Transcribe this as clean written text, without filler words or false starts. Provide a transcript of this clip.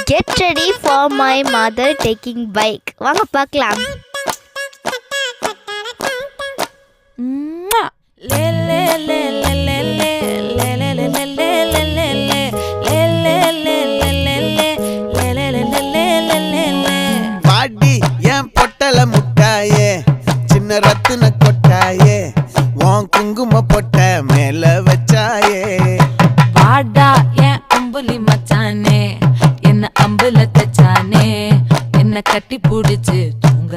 Get ready for my mother taking bike. வாங்க பார்க்கலாம். பாடி என் பொட்டல முட்டாயே சின்ன ரத்தின கொட்டாயே உன் குங்கும பொட்ட மேல வச்சாயே வாடா என் அம்புலி மச்சானே என்ன அம்புல தச்சானே என்ன கட்டி புடிச்சு தூங்க